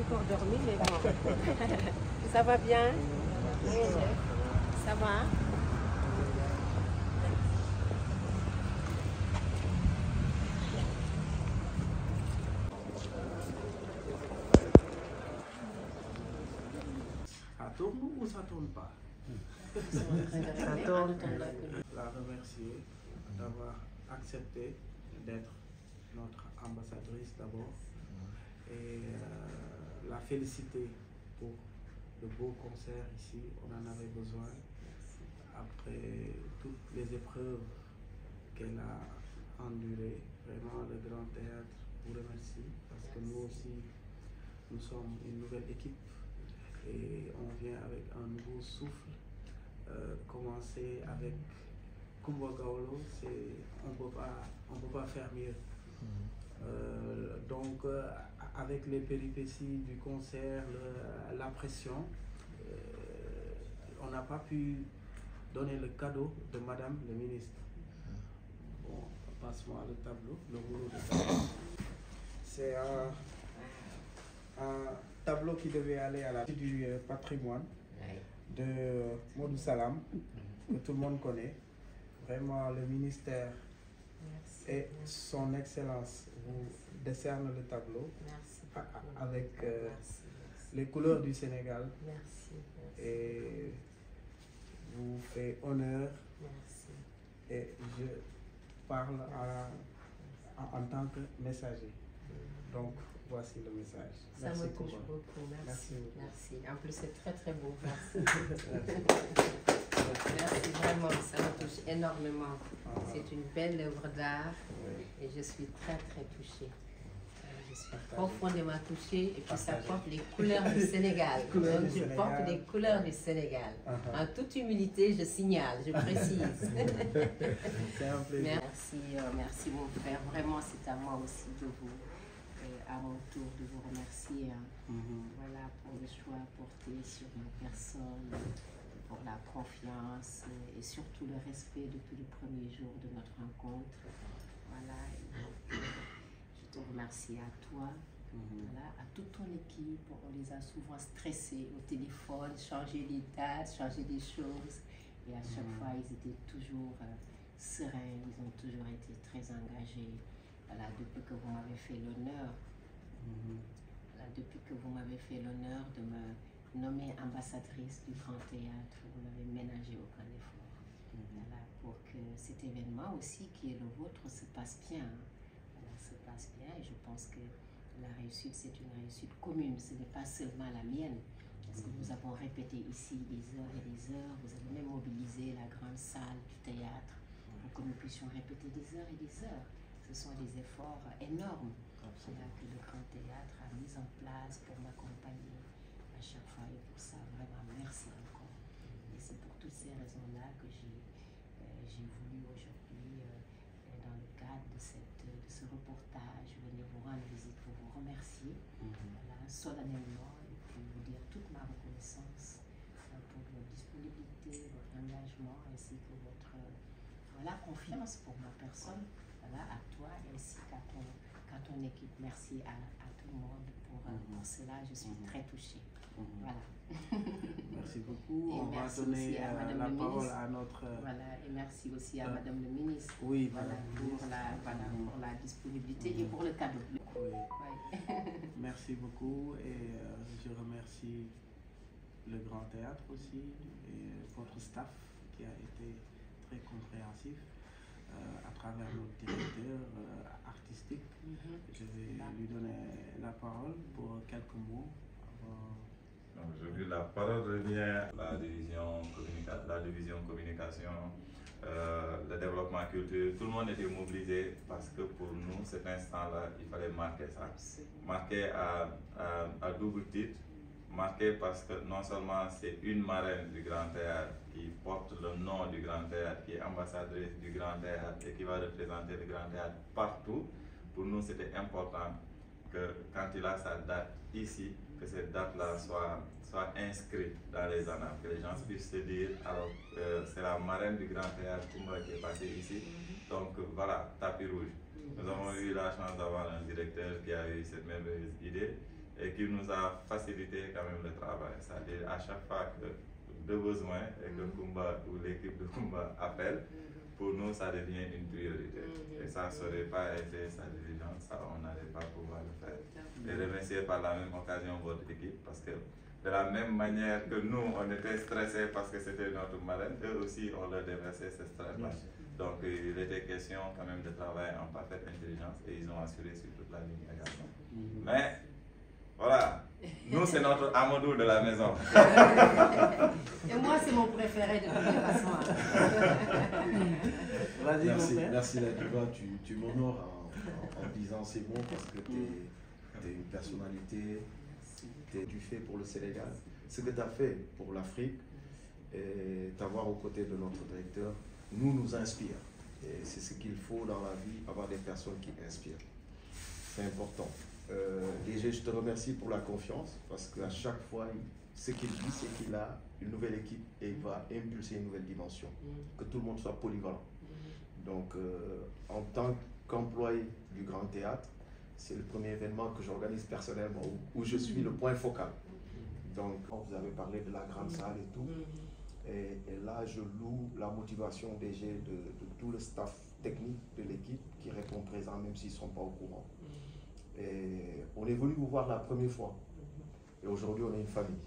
encore dormi, mais bon. Ça va bien? Oui, ça va? Ça tourne ou ça tourne pas? Ça tourne. La remercier d'avoir accepté d'être notre ambassadrice d'abord et la féliciter pour le beau concert ici. On en avait besoin après toutes les épreuves qu'elle a endurées. Vraiment, le Grand Théâtre vous remercie parce que nous aussi, nous sommes une nouvelle équipe et on vient avec un nouveau souffle. Commencer avec Kumba Gawlo, on peut pas faire mieux. Donc avec les péripéties du concert, la pression, on n'a pas pu donner le cadeau de Madame le ministre. Bon, passe-moi le tableau, le rouleau de tableau. C'est un tableau qui devait aller à la du patrimoine de Modou Salam, que tout le monde connaît. Vraiment, le ministère et son Excellence vous décerne le tableau avec les couleurs du Sénégal et vous fait honneur. Et je parle en tant que messager. Donc, voici le message. Ça Merci me touche Kumba. beaucoup, merci. Merci. En plus, c'est très très beau, merci. Merci, vraiment, ça me touche énormément. C'est une belle œuvre d'art et je suis très très touchée. Je suis profondément touchée et puis ça porte les couleurs du Sénégal. Donc je porte les couleurs du Sénégal. En toute humilité, je signale, je précise. C'est un plaisir. Merci mon frère. Vraiment, c'est à moi aussi de vous, à mon tour, de vous remercier. Voilà, pour le choix porté sur ma personne, pour la confiance et surtout le respect depuis le premier jour de notre rencontre. Voilà, je te remercie à toi, voilà, à toute ton équipe. On les a souvent stressés au téléphone, changer les dates, changer des choses. Et à chaque fois, ils étaient toujours sereins, ils ont toujours été très engagés. Voilà, depuis que vous m'avez fait l'honneur, de me nommer ambassadrice du Grand Théâtre, vous n'avez ménagé aucun effort. Voilà, pour que cet événement aussi, qui est le vôtre, se passe bien. Voilà, se passe bien et je pense que la réussite, c'est une réussite commune, ce n'est pas seulement la mienne. Parce que nous avons répété ici des heures et des heures, vous avez même mobilisé la grande salle du théâtre pour que nous puissions répéter des heures et des heures. Ce sont des efforts énormes que le Grand Théâtre a mis en place pour m'accompagner à chaque fois et pour ça, vraiment, merci encore. Et c'est pour toutes ces raisons-là que j'ai voulu aujourd'hui, dans le cadre de ce reportage, venir vous rendre visite pour vous remercier voilà, solennellement et puis vous dire toute ma reconnaissance pour votre disponibilité, votre engagement ainsi que votre voilà, confiance pour ma personne, voilà, à toi ainsi qu'à ton équipe. Merci à tout le monde pour cela, je suis très touchée. Voilà. Merci beaucoup. Et on va donner la parole à notre... Voilà, et merci aussi à Madame le ministre. Oui, voilà, pour la disponibilité et pour le cadeau. Oui. Merci beaucoup et je remercie le Grand Théâtre aussi et votre staff qui a été très compréhensif à travers notre directeur artistique. Je vais lui donner la parole pour quelques mots. Aujourd'hui, la parole revient à la division communication, le développement culturel. Tout le monde était mobilisé parce que pour nous, cet instant-là, il fallait marquer ça. Marquer à double titre. Marqué parce que non seulement c'est une marraine du Grand Théâtre qui porte le nom du Grand Théâtre, qui est ambassadrice du Grand Théâtre et qui va représenter le Grand Théâtre partout, pour nous c'était important que quand il a sa date ici, que cette date-là soit inscrite dans les annales, que les gens puissent se dire, alors c'est la marraine du Grand Théâtre Kumba qui est passée ici, donc voilà, tapis rouge. Nous avons eu la chance d'avoir un directeur qui a eu cette merveilleuse idée et qui nous a facilité quand même le travail. C'est-à-dire à chaque fois que de besoin et que Kumba ou l'équipe de Kumba appelle, pour nous ça devient une priorité. Et ça ne serait pas été sa diligence, ça on n'allait pas pouvoir le faire. Et remercier par la même occasion votre équipe parce que de la même manière que nous on était stressés parce que c'était notre marraine, eux aussi on leur déversait ce stress-là. Donc il était question quand même de travailler en parfaite intelligence et ils ont assuré sur toute la ligne également. Mais voilà, nous c'est notre Amadou de la maison. Et moi c'est mon préféré de toute façon. Merci Nadiva, tu m'honores en disant ces mots parce que tu es une personnalité, tu es du fait pour le Sénégal. Ce que tu as fait pour l'Afrique et t'avoir aux côtés de notre directeur nous inspire. Et c'est ce qu'il faut dans la vie, avoir des personnes qui inspirent. C'est important. DG, je te remercie pour la confiance parce qu'à chaque fois, ce qu'il dit, c'est qu'il a une nouvelle équipe et il va impulser une nouvelle dimension. Que tout le monde soit polyvalent. Donc, en tant qu'employé du Grand Théâtre, c'est le premier événement que j'organise personnellement où je suis le point focal. Donc, vous avez parlé de la grande salle et tout. Et là, je loue la motivation DG de tout le staff technique de l'équipe qui répond présent même s'ils ne sont pas au courant. Et on est venu vous voir la première fois. Et aujourd'hui, on est une famille.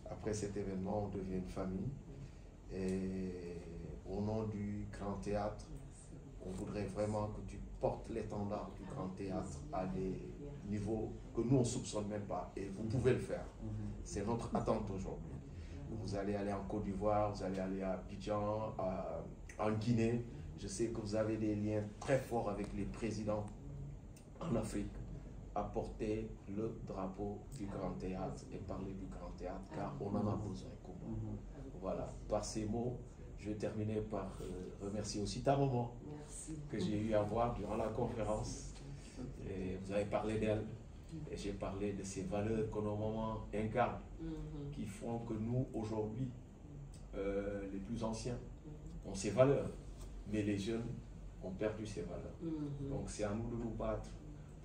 Après cet événement, on devient une famille. Et au nom du Grand Théâtre, on voudrait vraiment que tu portes l'étendard du Grand Théâtre à des niveaux que nous, on ne soupçonne même pas. Et vous pouvez le faire. C'est notre attente aujourd'hui. Vous allez aller en Côte d'Ivoire, vous allez aller à Abidjan, en Guinée. Je sais que vous avez des liens très forts avec les présidents en Afrique. Apporter le drapeau du Grand Théâtre et parler du Grand Théâtre, car on en a besoin. Voilà, par ces mots, je vais terminer par remercier aussi ta maman que j'ai eu à voir durant la conférence. Et vous avez parlé d'elle. Et j'ai parlé de ces valeurs que nos mamans incarnent, qui font que nous, aujourd'hui, les plus anciens, ont ces valeurs. Mais les jeunes ont perdu ces valeurs. Donc c'est à nous de nous battre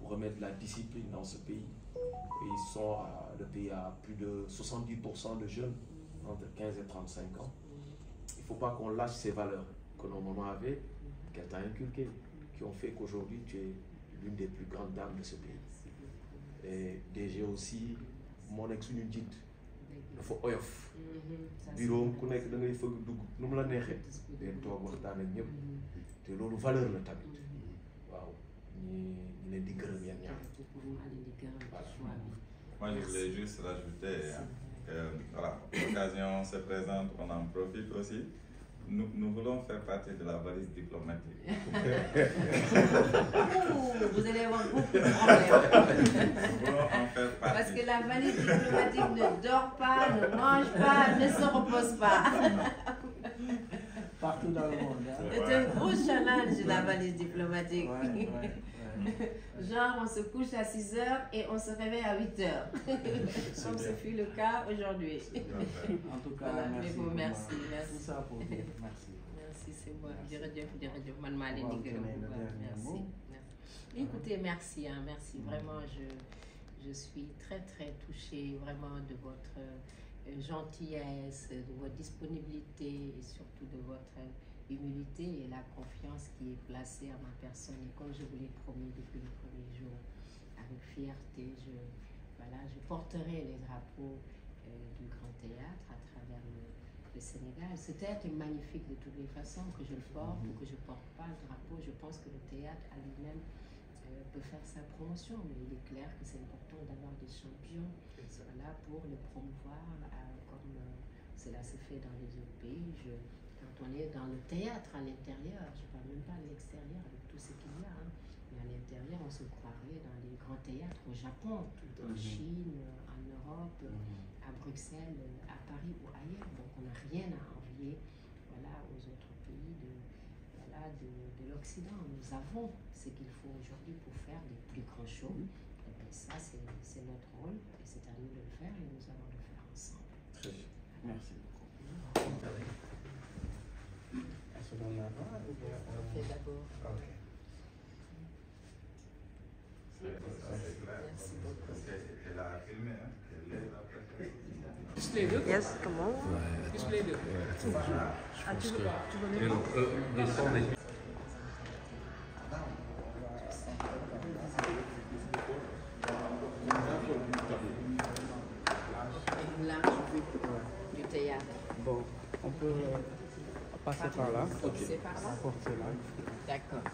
pour remettre la discipline dans ce pays. Et le pays a plus de 70% de jeunes entre 15 et 35 ans. Il ne faut pas qu'on lâche ces valeurs que nos mamans avaient, qu'elles t'ont inculquées, qui ont fait qu'aujourd'hui tu es l'une des plus grandes dames de ce pays. Et DG aussi, mon ex-une dit, il faut oyof. Bureau, ku nekk da ngay fëgg dugg nu mu la neexee. day toog waxtaan ak ñëpp. te loolu valeur la tamit. waaw ñu leen di gërëm yéen ñaar. Moi, je voulais juste rajouter que voilà, l'occasion se présente, on en profite aussi. Nous voulons faire partie de la valise diplomatique. Vous allez avoir beaucoup de problèmes. Nous voulons en faire partie. Parce que la valise diplomatique ne dort pas, ne mange pas, ne se repose pas. Partout dans le monde. Hein. C'est un gros challenge, la valise diplomatique. Genre, on se couche à 6 h et on se réveille à 8 h. Comme ce fut le cas aujourd'hui. En tout cas, voilà, merci. Merci. Tout ça pour vous. Merci. Merci, c'est moi. Merci. Écoutez, merci. Hein, merci. Vraiment, je suis très, très touchée vraiment de votre gentillesse, de votre disponibilité et surtout de votre humilité et la confiance qui est placée à ma personne. Et comme je vous l'ai promis depuis le premier jour, avec fierté, je porterai les drapeaux du Grand Théâtre à travers le Sénégal. Ce théâtre est magnifique de toutes les façons, que je le porte ou que je ne porte pas le drapeau. Je pense que le théâtre à lui-même peut faire sa promotion, mais il est clair que c'est important d'avoir des champions pour le promouvoir comme cela se fait dans les autres pays. Quand on est dans le théâtre à l'intérieur, je ne parle même pas de l'extérieur avec tout ce qu'il y a, hein, mais à l'intérieur, on se croirait dans les grands théâtres au Japon, en Chine, en Europe, à Bruxelles, à Paris ou ailleurs. Donc on n'a rien à envier aux autres pays de l'Occident. Nous avons ce qu'il faut aujourd'hui pour faire des plus grands shows. Et bien ça, c'est notre rôle et c'est à nous de le faire et nous allons le faire ensemble. Très bien. Merci beaucoup. On fait d'abord. Ok. Merci beaucoup. Display deux. Yes, comment? Display deux. Ah, tu veux les Une large vue du théâtre. Bon, on peut passer par là. C'est par là? Porter là. D'accord.